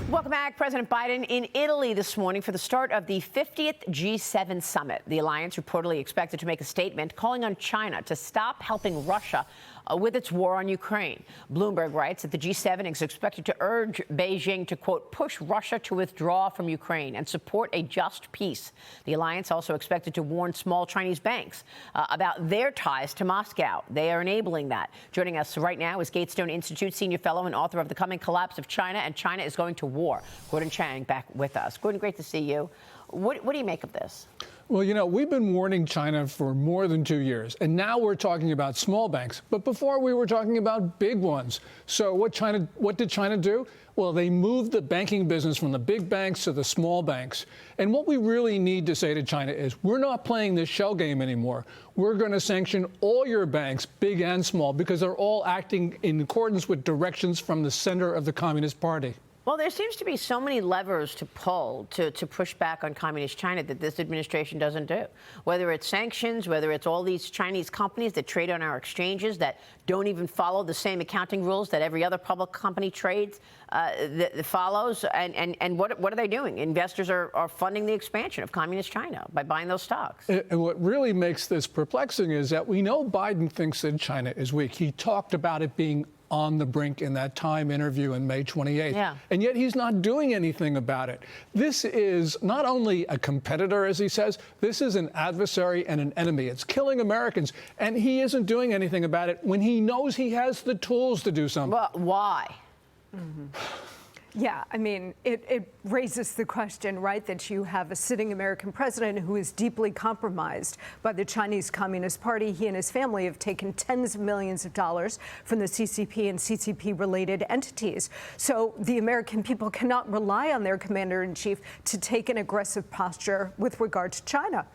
Welcome back. President Biden in Italy this morning for the start of the 50th G7 summit. The alliance reportedly expected to make a statement calling on China to stop helping Russia with its war on Ukraine. Bloomberg writes that the G7 is expected to urge Beijing to, quote, push Russia to withdraw from Ukraine and support a just peace. The alliance also expected to warn small Chinese banks about their ties to Moscow. They are enabling that. Joining us right now is Gatestone Institute senior fellow and author of The Coming Collapse of China and China is Going to War, Gordon Chang, back with us. Gordon, great to see you. What do you make of this? Well, you know, we've been warning China for more than 2 years, and now we're talking about small banks. But before we were talking about big ones. So what did China do? Well, they moved the banking business from the big banks to the small banks. And what we really need to say to China is we're not playing this shell game anymore. We're going to sanction all your banks, big and small, because they're all acting in accordance with directions from the center of the Communist Party. Well, there seems to be so many levers to pull to push back on Communist China that this administration doesn't do. Whether it's sanctions, whether it's all these Chinese companies that trade on our exchanges that don't even follow the same accounting rules that every other public company trades that follows. And what are they doing? Investors are funding the expansion of Communist China by buying those stocks. And what really makes this perplexing is that we know Biden thinks that China is weak. He talked about it being on the brink in that Time interview on May 28th. Yeah. And yet he's not doing anything about it. This is not only a competitor, as he says, this is an adversary and an enemy. It's killing Americans. And he isn't doing anything about it when he knows he has the tools to do something. Well, why? Mm-hmm. Yeah, I mean, it raises the question, right, that you have a sitting American president who is deeply compromised by the Chinese Communist Party. He and his family have taken tens of millions of dollars from the CCP and CCP-related entities. So the American people cannot rely on their commander-in-chief to take an aggressive posture with regard to China.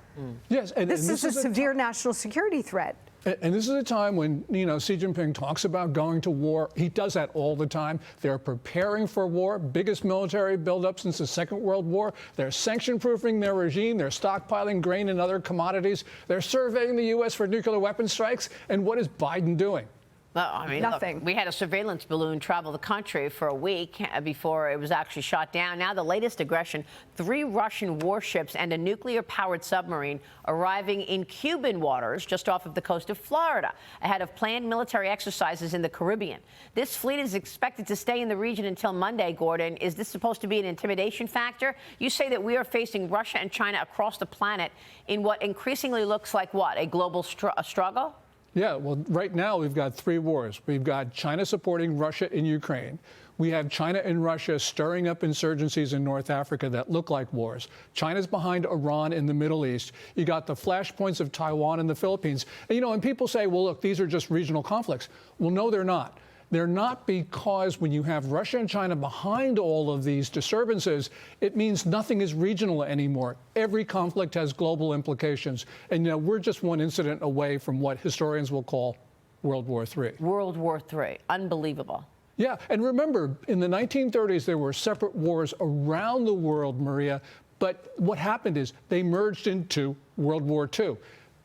Yes, and this is a severe national security threat. And this is a time when, you know, Xi Jinping talks about going to war. He does that all the time. They're preparing for war, biggest military buildup since the Second World War. They're sanction-proofing their regime. They're stockpiling grain and other commodities. They're surveying the U.S. for nuclear weapon strikes. And what is Biden doing? Well, I mean, nothing. Look, we had a surveillance balloon travel the country for a week before it was actually shot down. Now the latest aggression, 3 Russian warships and a nuclear-powered submarine arriving in Cuban waters just off of the coast of Florida, ahead of planned military exercises in the Caribbean. This fleet is expected to stay in the region until Monday, Gordon. Is this supposed to be an intimidation factor? You say that we are facing Russia and China across the planet in what increasingly looks like what, a global struggle? Yeah, well, right now we've got 3 wars. We've got China supporting Russia in Ukraine. We have China and Russia stirring up insurgencies in North Africa that look like wars. China's behind Iran in the Middle East. You got the flashpoints of Taiwan and the Philippines. And, you know, and people say, well, look, these are just regional conflicts. Well, no, they're not. They're not, because when you have Russia and China behind all of these disturbances, it means nothing is regional anymore. Every conflict has global implications. And, you know, we're just one incident away from what historians will call World War III. World War III. Unbelievable. Yeah. And remember, in the 1930s, there were separate wars around the world, Maria. But what happened is they merged into World War II.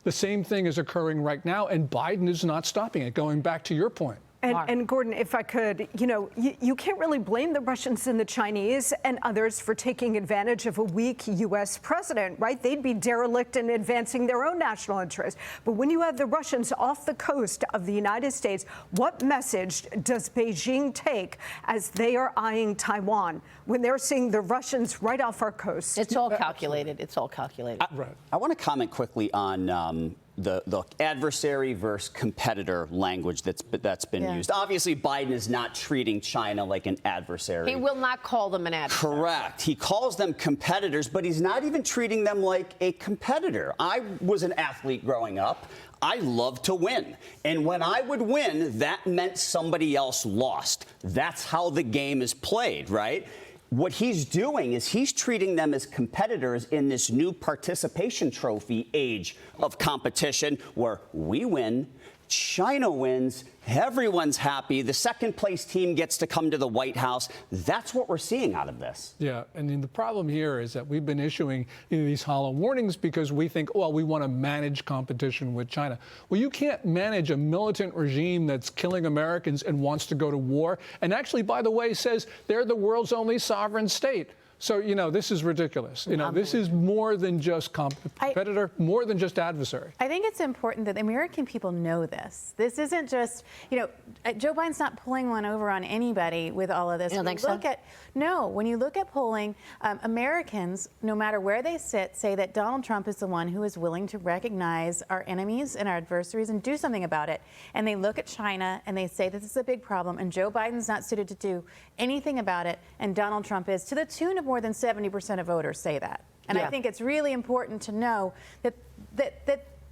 The same thing is occurring right now, and Biden is not stopping it, going back to your point. And Gordon, if I could, you know, you can't really blame the Russians and the Chinese and others for taking advantage of a weak U.S. president, right? They'd be derelict in advancing their own national interests. But when you have the Russians off the coast of the United States, what message does Beijing take as they are eyeing Taiwan when they're seeing the Russians right off our coast? It's all calculated. It's all calculated. I want to comment quickly on the adversary versus competitor language that's been used. Obviously, Biden is not treating China like an adversary. He will not call them an adversary. Correct. He calls them competitors, but he's not even treating them like a competitor. I was an athlete growing up. I loved to win. And when I would win, that meant somebody else lost. That's how the game is played, right? What he's doing is he's treating them as competitors in this new participation trophy age of competition where we win, China wins, everyone's happy. The second place team gets to come to the White House. That's what we're seeing out of this. Yeah, and the problem here is that we've been issuing these hollow warnings because we think, well, we want to manage competition with China. Well, you can't manage a militant regime that's killing Americans and wants to go to war, and actually, by the way, says they're the world's only sovereign state. So, this is ridiculous. This is more than just competitor, more than just adversary. I think it's important that the American people know this. This isn't just, Joe Biden's not pulling one over on anybody with all of this. You don't think so? No, when you look at polling, Americans, no matter where they sit, say that Donald Trump is the one who is willing to recognize our enemies and our adversaries and do something about it. And they look at China and they say this is a big problem, and Joe Biden's not suited to do anything about it, and Donald Trump is, to the tune of more than 70% of voters say that. And I think it's really important to know that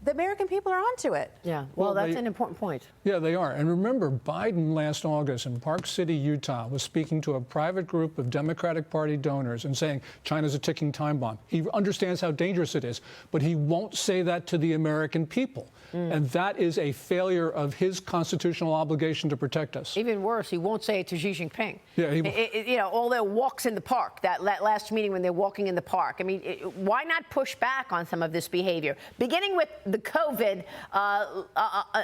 the American people are onto it. Yeah, well, that's an important point. Yeah, they are. And remember, Biden last August in Park City, Utah, was speaking to a private group of Democratic Party donors and saying China's a ticking time bomb. He understands how dangerous it is, but he won't say that to the American people. And that is a failure of his constitutional obligation to protect us. Even worse, he won't say it to Xi Jinping. Yeah, all their walks in the park, that last meeting when they're walking in the park. I mean, why not push back on some of this behavior? Beginning with the COVID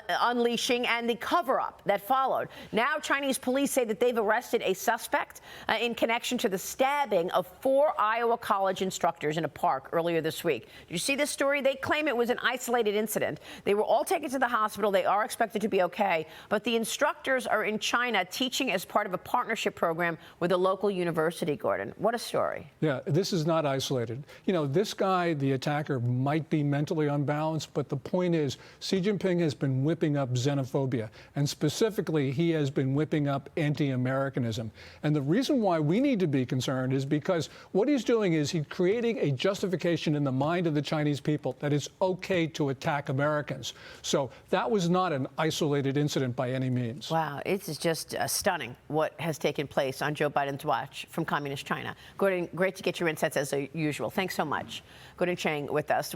unleashing and the cover-up that followed. Now Chinese police say that they've arrested a suspect in connection to the stabbing of 4 Iowa college instructors in a park earlier this week. Did you see this story? They claim it was an isolated incident. They were all taken to the hospital. They are expected to be okay. But the instructors are in China teaching as part of a partnership program with a local university, Gordon. What a story. Yeah, this is not isolated. This guy, the attacker, might be mentally unbalanced, but the point is Xi Jinping has been whipping up xenophobia, and specifically he has been whipping up anti-Americanism. And the reason why we need to be concerned is because what he's doing is he's creating a justification in the mind of the Chinese people that it's okay to attack Americans. So that was not an isolated incident by any means. Wow, it is just stunning what has taken place on Joe Biden's watch from Communist China. Gordon, great to get your insights as usual. Thanks so much. Gordon Chang with us.